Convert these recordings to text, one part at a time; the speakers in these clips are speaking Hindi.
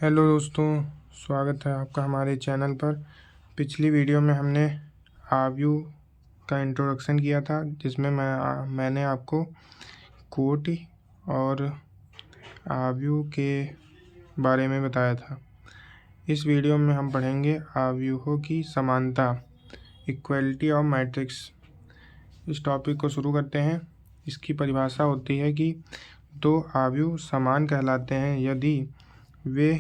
हेलो दोस्तों, स्वागत है आपका हमारे चैनल पर। पिछली वीडियो में हमने आव्यू का इंट्रोडक्शन किया था, जिसमें मैंने आपको कोटि और आव्यू के बारे में बताया था। इस वीडियो में हम पढ़ेंगे आव्यूहों की समानता, इक्वलिटी ऑफ मैट्रिक्स। इस टॉपिक को शुरू करते हैं। इसकी परिभाषा होती है कि दो आव्यूह समान कहलाते हैं यदि वे,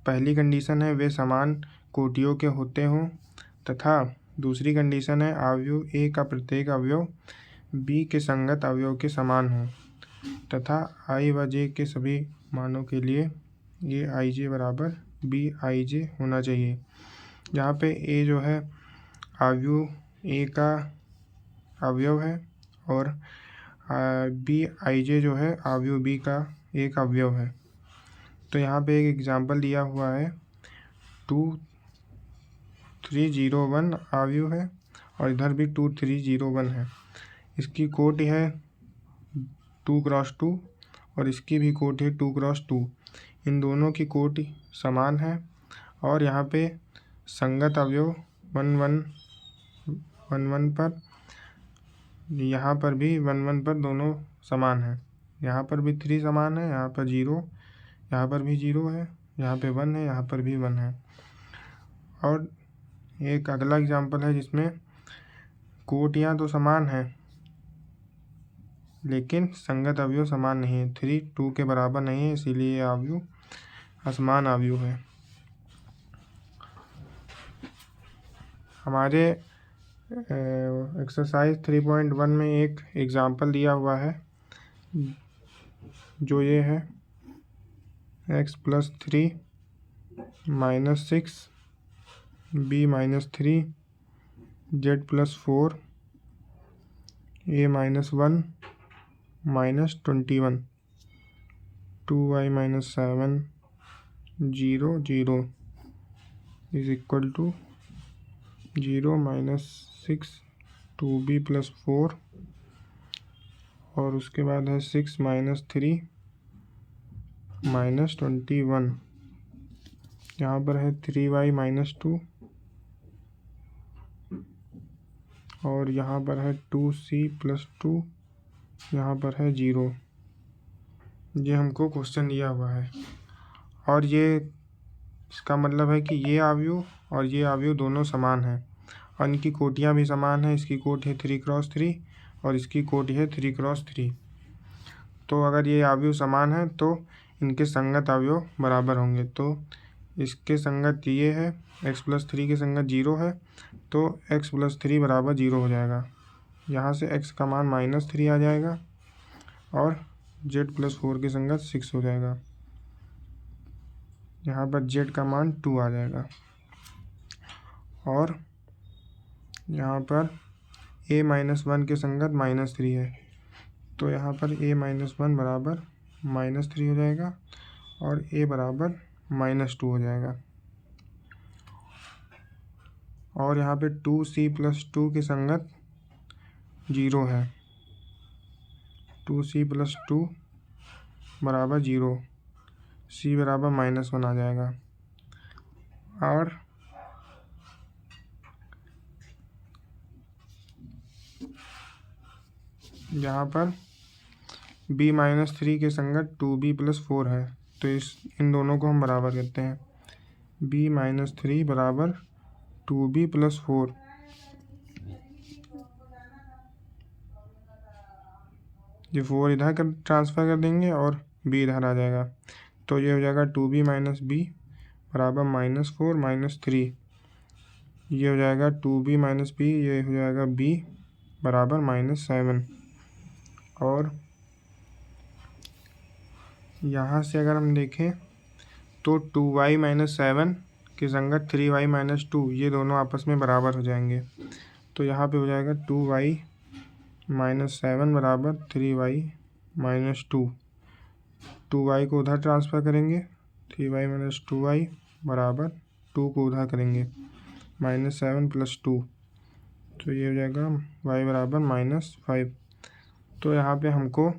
पहली कंडीशन है, वे समान कोटियों के होते हों, तथा दूसरी कंडीशन है आव्यूह ए का प्रत्येक अवयव बी के संगत अवयव के समान हो, तथा आई व जे के सभी मानों के लिए ये आई जे बराबर बी आई जे होना चाहिए। यहाँ पे ए जो है आव्यूह ए का अवयव है और बी आई जे जो है आव्यूह बी का एक अवयव है। तो यहाँ पे एक एग्जांपल दिया हुआ है, 2301 आव्यूह है और इधर भी 2301 है। इसकी कोटि है 2x2 और इसकी भी कोटि है 2x2। इन दोनों की कोटि समान है और यहाँ पे संगत अवयव 1 पर, यहाँ पर भी 1 पर दोनों समान है। यहाँ पर भी 3 समान है, यहाँ पर 0, यहाँ पर भी 0 है, यहाँ पे 1 है, यहाँ पर भी 1 है। और एक अगला एग्जांपल है जिसमें कोटियाँ तो समान हैं लेकिन संगत अवयव समान नहीं है। 3 2 के बराबर नहीं है, इसीलिए ये अवयव असमान अवयव है। हमारे एक्सरसाइज 3.1 में एक एग्जांपल दिया हुआ है, जो ये है x+3 -6 b-3 z+4 a-1 -21 2y-7 0 0 is equal to 0 -6 2b+4 और उसके बाद है 6 -3 -21। यहाँ पर है 3y-2 और यहाँ पर है 2c+2, यहाँ पर है 0। ये हमको क्वेश्चन दिया हुआ है और ये इसका मतलब है कि ये आव्यूह और ये आव्यूह दोनों समान हैं और इनकी कोटियाँ भी समान हैं। इसकी कोटि है 3x3 और इसकी कोटि है 3x3। तो अगर ये आव्यूह समान है तो इनके संगत अवयव बराबर होंगे। तो इसके संगत ये है, x+3 के संगत 0 है, तो x+3 बराबर 0 हो जाएगा। यहाँ से x का मान -3 आ जाएगा और z+4 के संगत 6 हो जाएगा। यहाँ पर z का मान 2 आ जाएगा और यहाँ पर a-1 के संगत -3 है, तो यहाँ पर a-1 बराबर -3 हो जाएगा और a बराबर -2 हो जाएगा। और यहाँ पे 2c+2 के संगत 0 है, 2c+2 बराबर 0, c बराबर -1 आ जाएगा। और यहाँ पर b-3 के संगत 2b+4 है, तो इन दोनों को हम बराबर करते हैं। b-3 बराबर 2b+4, ये 4 इधर कर ट्रांसफ़र कर देंगे और b इधर आ जाएगा, तो ये हो जाएगा 2b - b बराबर -4 - 3। ये हो जाएगा 2b - b, ये हो जाएगा b बराबर -7। और यहाँ से अगर हम देखें तो 2y - 7 के संगत 3y - 2, ये दोनों आपस में बराबर हो जाएंगे। तो यहाँ पे हो जाएगा 2y - 7 बराबर 3y - 2। 2y को उधर ट्रांसफ़र करेंगे, 3y - 2y बराबर 2 को उधर करेंगे, -7 + 2, तो ये हो जाएगा y बराबर -5। तो यहाँ पे हमको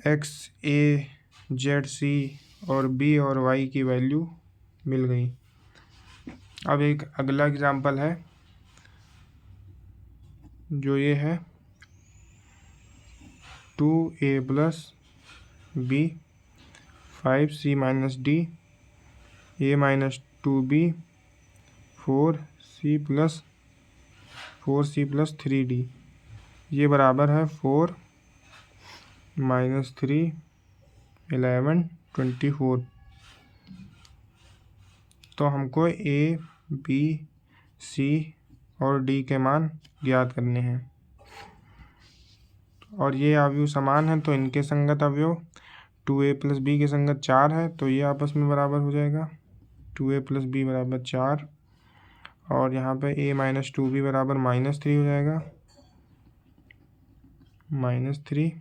x, a, z, c और बी और वाई की वैल्यू मिल गई। अब एक अगला एग्जांपल है जो ये है 2a plus B 5c minus D a minus 2b 4c plus 3d ये बराबर है 4 माइनस 3 11 24। तो हमको a b c और d के मान ज्ञात करने हैं और ये अवयव समान है तो इनके संगत अवयव 2a प्लस बी के संगत 4 है तो ये आपस में बराबर हो जाएगा 2a प्लस बी बराबर 4 और यहाँ पे a माइनस 2b बराबर -3 हो जाएगा -3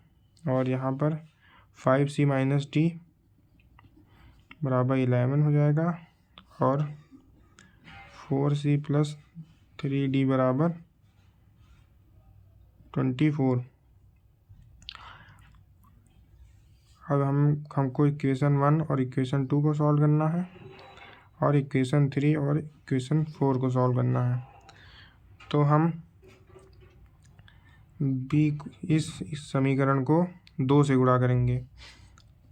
और यहाँ पर 5c माइनस डी बराबर 11 हो जाएगा और 4c प्लस 3d बराबर 24। अब हमको इक्वेशन 1 और इक्वेशन 2 को सॉल्व करना है और इक्वेशन 3 और इक्वेशन 4 को सॉल्व करना है। तो हम इस समीकरण को 2 से गुणा करेंगे।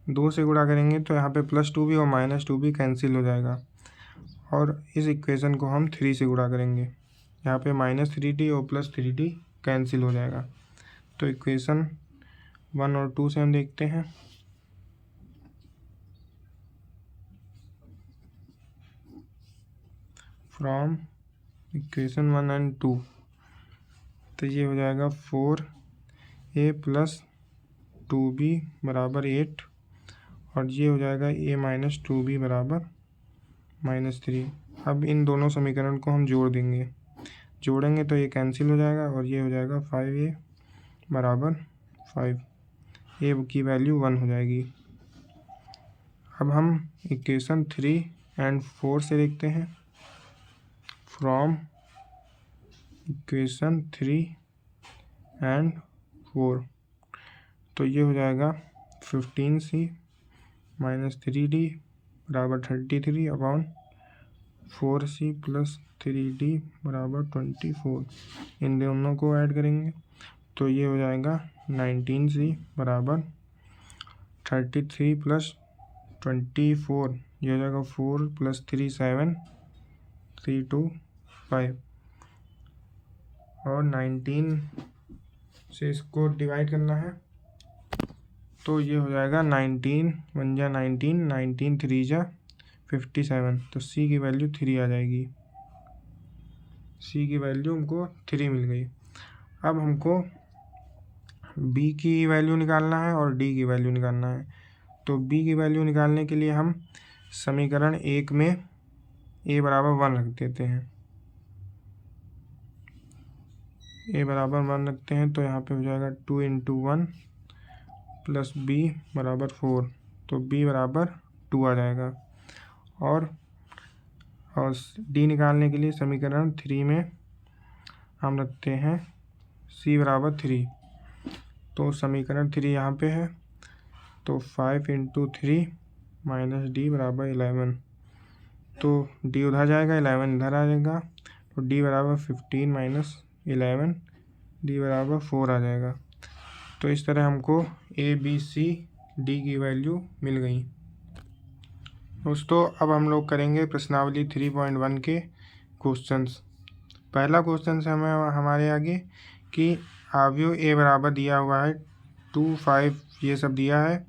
2 से गुणा करेंगे तो यहाँ पे +2b और -2b कैंसिल हो जाएगा और इस इक्वेशन को हम 3 से गुणा करेंगे। यहाँ पे -3d और +3d कैंसिल हो जाएगा। तो इक्वेशन 1 और 2 से हम देखते हैं। फ्रॉम इक्वेशन 1 एंड 2 तो ये हो जाएगा 4a प्लस 2b बराबर 8 और ये हो जाएगा a माइनस 2b बराबर -3। अब इन दोनों समीकरण को हम जोड़ेंगे तो ये कैंसिल हो जाएगा और ये हो जाएगा 5a बराबर 5। a की वैल्यू 1 हो जाएगी। अब हम इक्वेशन 3 एंड 4 से देखते हैं। फ्रॉम इक्वेशन 3 एंड 4 तो ये हो जाएगा 15c माइनस 3d बराबर 33 अपॉन 4c प्लस 3d बराबर 24। इन दोनों को ऐड करेंगे तो ये हो जाएगा 19c बराबर 33 प्लस 24 ये हो जाएगा 4 प्लस 3 7 3 2 5 और 19 से इसको डिवाइड करना है तो ये हो जाएगा 19 1 जा 19 19 3 जा 57। तो c की वैल्यू 3 आ जाएगी। c की वैल्यू हमको 3 मिल गई। अब हमको b की वैल्यू निकालना है और d की वैल्यू निकालना है। तो b की वैल्यू निकालने के लिए हम समीकरण 1 में a बराबर 1 रख देते हैं। a बराबर 1 रखते हैं तो यहाँ पे हो जाएगा 2 × 1 प्लस b बराबर 4 तो b बराबर 2 आ जाएगा। और d निकालने के लिए समीकरण 3 में हम रखते हैं c बराबर 3 तो समीकरण 3 यहाँ पे है तो 5 × 3 माइनस d बराबर 11 तो d उधर जाएगा 11 इधर आ जाएगा तो d बराबर 15 माइनस 11 d बराबर 4 आ जाएगा। तो इस तरह हमको a b c d की वैल्यू मिल गई। दोस्तों अब हम लोग करेंगे प्रश्नावली 3.1 के क्वेश्चंस। पहला क्वेश्चन से हमें हमारे आगे कि अवयव a बराबर दिया हुआ है 2 5 ये सब दिया है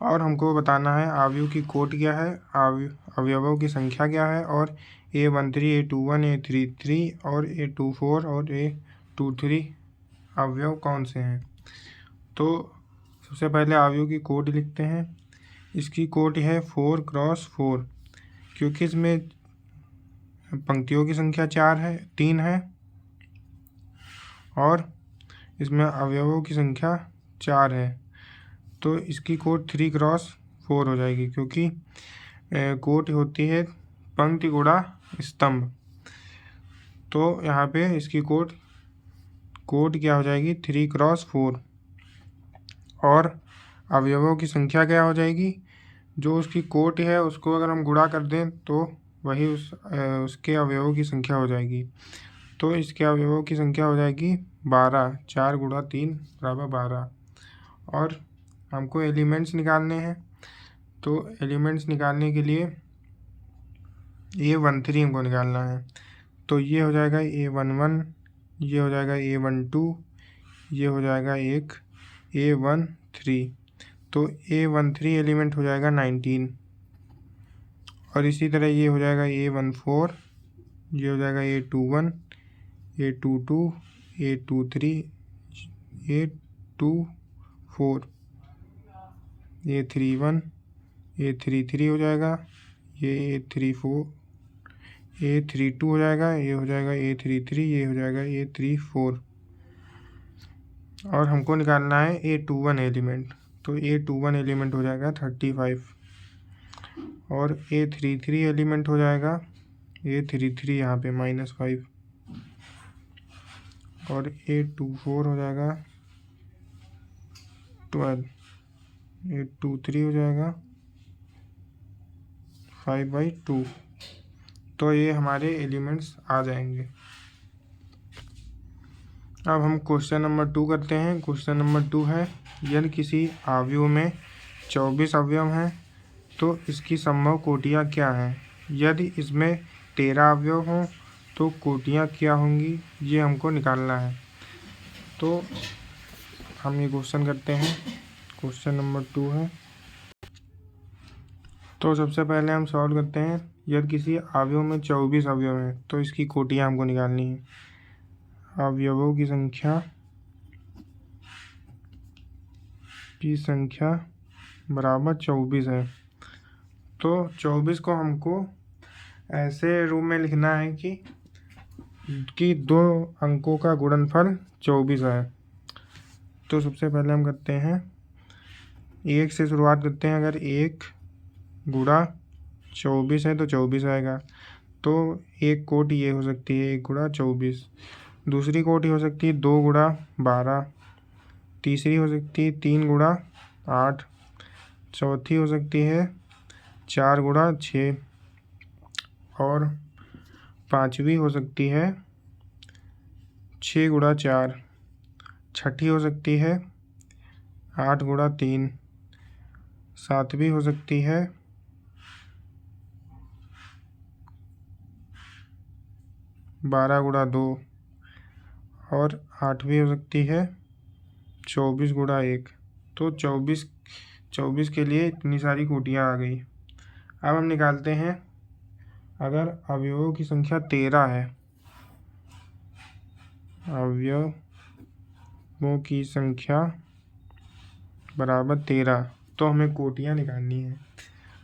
और हमको बताना है अवयव की कोट क्या है, अवयवों की संख्या क्या है और a13 a21 a33 और a24 और a23 अवयव कौन से हैं। तो सबसे पहले अवयव की कोट लिखते हैं। इसकी कोट है 4 × 4 क्योंकि इसमें पंक्तियों की संख्या 3 है और इसमें अवयवों की संख्या 4 है तो इसकी कोट 3 × 4 हो जाएगी क्योंकि कोट होती है पंक्ति गुणा स्तंभ। तो यहाँ पे इसकी कोट क्या हो जाएगी 3 × 4 और अवयवों की संख्या क्या हो जाएगी जो उसकी कोटि है उसको अगर हम गुणा कर दें तो वही उसके अवयवों की संख्या हो जाएगी। तो इसके अवयवों की संख्या हो जाएगी 12। 4 × 3 = 12। और हमको एलिमेंट्स निकालने हैं, तो एलिमेंट्स निकालने के लिए A13 हमको निकालना है। तो ये हो जाएगा A11, ये हो जाएगा A12, ये हो जाएगा एक A13। तो A13 एलिमेंट हो जाएगा 19। और इसी तरह ये हो जाएगा A14, ये हो जाएगा A21, A22, A23, A24, A31, A33 हो जाएगा, ये A34, A32 हो जाएगा, ये हो जाएगा A33, ये हो जाएगा A34। और हमको निकालना है A21 एलिमेंट। तो A21 एलिमेंट हो जाएगा 35। और A33 एलिमेंट हो जाएगा A33 यहाँ पे -5। और A24 हो जाएगा 12। A23 हो जाएगा 5/2। तो ये हमारे एलिमेंट्स आ जाएंगे। अब हम क्वेश्चन नंबर 2 करते हैं। क्वेश्चन नंबर 2 है, यदि किसी अवयव में 24 अवयव हैं तो इसकी संभव कोटियाँ क्या हैं? यदि इसमें 13 अवयव हों तो कोटियाँ क्या होंगी, ये हमको निकालना है। तो हम ये क्वेश्चन करते हैं। क्वेश्चन नंबर 2 है। तो सबसे पहले हम सॉल्व करते हैं। यदि किसी अवयव में 24 अवयव हैं तो इसकी कोटियाँ हमको निकालनी है। अवयवों की संख्या बराबर 24 है। तो 24 को हमको ऐसे रूप में लिखना है कि 2 अंकों का गुणनफल 24 है। तो सबसे पहले हम करते हैं 1 से शुरुआत करते हैं। अगर 1 × 24 है तो 24 आएगा। तो एक कोटि ये हो सकती है 1 × 24। दूसरी कोटि हो सकती है 2 × 12। तीसरी हो सकती है 3 × 8। चौथी हो सकती है 4 × 6। और पांचवी हो सकती है 6 × 4। छठी हो सकती है 8 × 3। सातवीं हो सकती है 12 × 2। और आठवीं हो सकती है 24 × 1। तो 24 के लिए इतनी सारी कोटियाँ आ गई। अब हम निकालते हैं, अगर अवयवों की संख्या 13 है, अवयवों की संख्या बराबर 13, तो हमें कोटियाँ निकालनी है।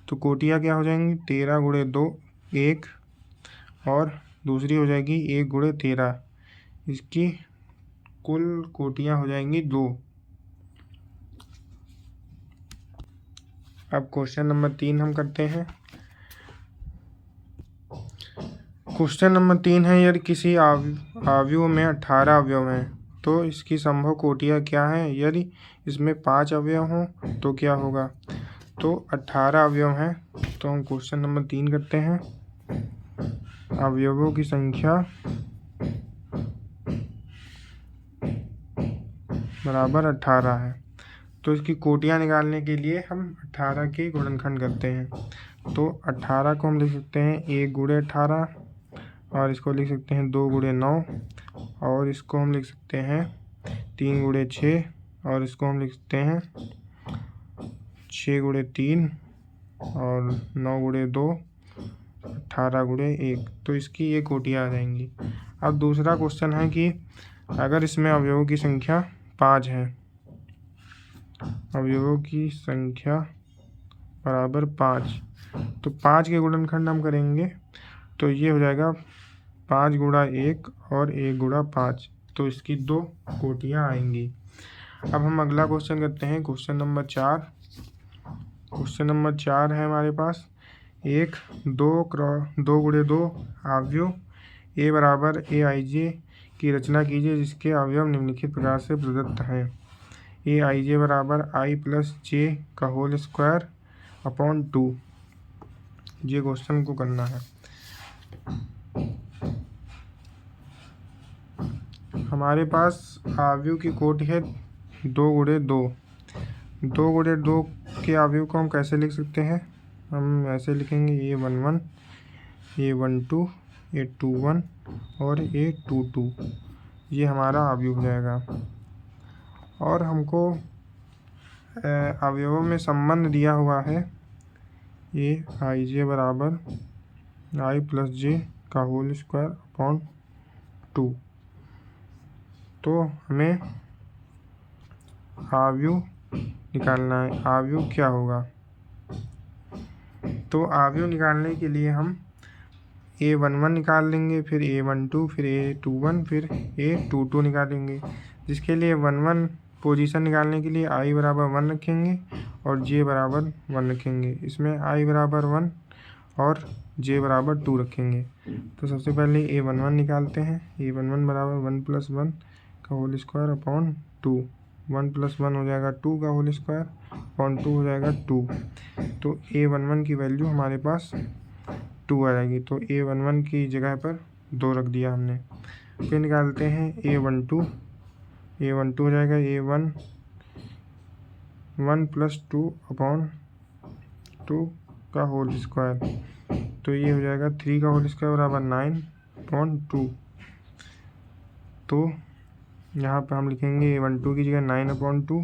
तो कोटियाँ क्या हो जाएंगी? 13 × 2 1, और दूसरी हो जाएगी 1 × 13। इसकी कुल कोटियाँ हो जाएंगी 2। अब क्वेश्चन नंबर 3 हम करते हैं। क्वेश्चन नंबर 3 है, यदि किसी अवयव में 18 अवयव हैं तो इसकी संभव कोटियाँ क्या हैं? यदि इसमें 5 अवयव हों तो क्या होगा? तो 18 अवयव हैं, तो हम क्वेश्चन नंबर 3 करते हैं। अवयवों की संख्या बराबर 18 है। तो इसकी कोटियाँ निकालने के लिए हम 18 के गुणनखंड करते हैं। तो 18 को हम लिख सकते हैं 1 × 18, और इसको लिख सकते हैं 2 × 9, और इसको हम लिख सकते हैं 3 × 6, और इसको हम लिख सकते हैं 6 × 3, और 9 × 2, 18 × 1। तो इसकी ये कोटियाँ आ जाएंगी। अब दूसरा क्वेश्चन है कि अगर इसमें अवयवों की संख्या 5 है, अवयवों की संख्या बराबर 5, तो 5 के गुणनखंड हम करेंगे। तो ये हो जाएगा 5 × 1 और 1 × 5। तो इसकी 2 कोटियाँ आएंगी। अब हम अगला क्वेश्चन करते हैं। Question number 4। क्वेश्चन नंबर 4 है हमारे पास, 2 × 2 अवयव A बराबर Aij की रचना कीजिए जिसके अवयव निम्नलिखित प्रकार से प्रदत्त हैं। Aij बराबर i + j का होल स्क्वायर अपॉन 2। ये क्वेश्चन को करना है। हमारे पास अवयव की कोटि है 2 गुणे 2। 2 गुणे 2 के अवयव को हम कैसे लिख सकते हैं? हम ऐसे लिखेंगे A11, A12, A21 और A22। ये हमारा अवयव हो जाएगा। और हमको अवयवों में संबंध दिया हुआ है AIJ बराबर I प्लस जे का होल स्क्वायर अपॉन 2। तो हमें अवयव निकालना है। अवयव क्या होगा? तो अवयव निकालने के लिए हम A11 निकाल लेंगे, फिर A12, फिर A21, फिर A22 निकालेंगे। जिसके लिए 1 पोजीशन निकालने के लिए I बराबर 1 रखेंगे और J बराबर 1 रखेंगे। इसमें I बराबर 1 और J बराबर 2 रखेंगे। तो सबसे पहले A11 निकालते हैं। A11 बराबर 1 + 1 का होल स्क्वायर अपॉन 2। 1 + 1 हो जाएगा 2 का होल स्क्वायर अपॉन 2 हो जाएगा 2। तो A11 की वैल्यू हमारे पास 2 आ जाएगी। तो A11 की जगह पर 2 रख दिया हमने। फिर निकालते हैं A12। A12 हो जाएगा A1 1 + 2 अपॉन 2 का होल स्क्वायर। तो ये हो जाएगा 3 का होल स्क्वायर बराबर 9 अपॉन 2। तो यहाँ पर हम लिखेंगे A12 की जगह 9 अपॉन 2।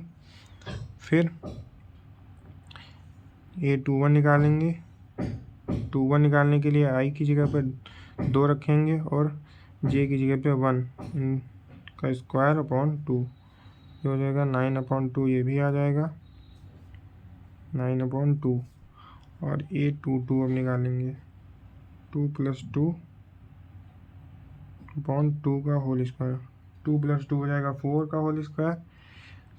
फिर A21 निकालेंगे। 21 निकालने के लिए I की जगह पर 2 रखेंगे और J की जगह पे 1 का स्क्वायर अपॉन 2। ये हो जाएगा 9 अपॉन 2। ये भी आ जाएगा 9 अपॉन 2। और A22 अब निकालेंगे 2 + 2 अपॉन 2 का होल स्क्वायर। 2 + 2 हो जाएगा 4 का होल स्क्वायर।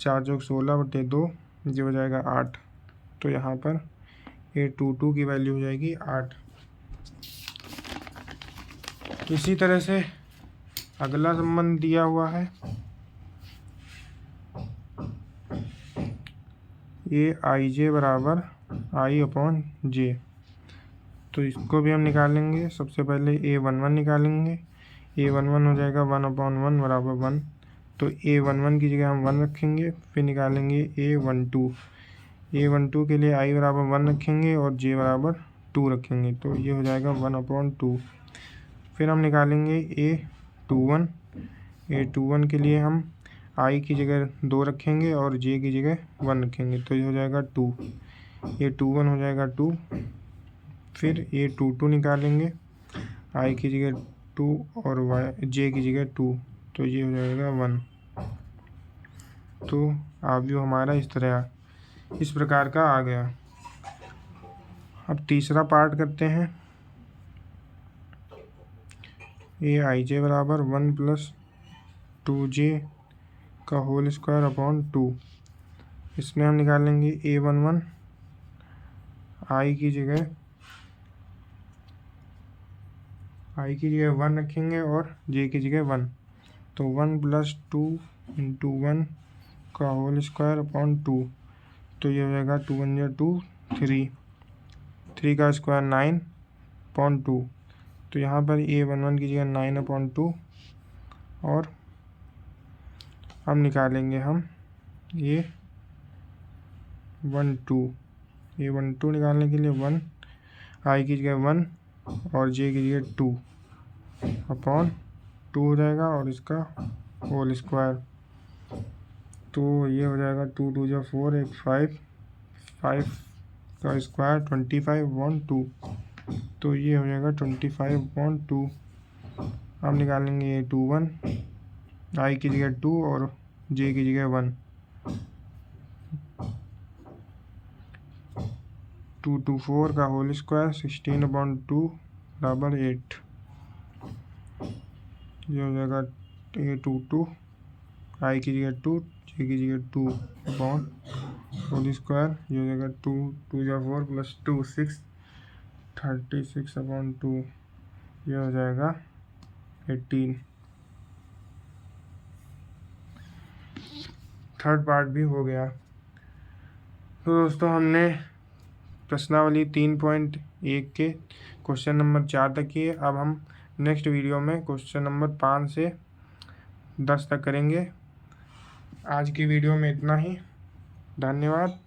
4 × 16/2 ये हो जाएगा 8। तो यहाँ पर A22 की वैल्यू हो जाएगी 8। तो इसी तरह से अगला संबंध दिया हुआ है AIJ बराबर I अपॉन J। तो इसको भी हम निकालेंगे। सबसे पहले A11 निकालेंगे। A11 हो जाएगा 1 अपॉन 1 बराबर 1। तो A11 की जगह हम 1 रखेंगे। फिर निकालेंगे A12। A12 के लिए I बराबर 1 रखेंगे और J बराबर 2 रखेंगे। तो ये हो जाएगा 1 अपॉन 2। फिर हम निकालेंगे A21। A21 के लिए हम I की जगह 2 रखेंगे और J की जगह 1 रखेंगे। तो ये हो जाएगा 2। A21 हो जाएगा 2। फिर A22 निकालेंगे। I की जगह 2 और J की जगह 2। तो ये हो जाएगा 1। तो अवयव हमारा इस प्रकार का आ गया। अब तीसरा पार्ट करते हैं। AIJ बराबर 1 + 2J का होल स्क्वायर अपॉन 2। इसमें हम निकालेंगे A11। I की जगह 1 रखेंगे और J की जगह 1। तो 1 + 2 × 1 का होल स्क्वायर अपॉन 2। तो ये हो जाएगा 2 × 1 = 2 3। 3 का स्क्वायर 9 अपॉन 2। तो यहाँ पर A11 की जगह 9 अपॉन 2। और अब निकालेंगे हम A12 निकालने के लिए 1 I की जगह 1 और J की जगह 2 अपॉन 2 हो जाएगा और इसका होल स्क्वायर। तो ये हो जाएगा 2 × 2 = 4 1 5 5 का स्क्वायर 25/2। तो ये हो जाएगा 25/2। अब निकालेंगे A21। I की जगह 2 और J की जगह 1। 2 × 4 का होल स्क्वायर 16/2 बराबर 8। ये हो जाएगा A22। I की जगह 2 J की जगह 2 अपॉन होल स्क्वायर। ये हो जाएगा 2 × 2 = 4 + 2 6 36/2। ये हो जाएगा 18। थर्ड पार्ट भी हो गया। तो दोस्तों हमने प्रश्नावली 3.1 के क्वेश्चन नंबर 4 तक की है। अब हम नेक्स्ट वीडियो में क्वेश्चन नंबर 5 से 10 तक करेंगे। आज की वीडियो में इतना ही। धन्यवाद।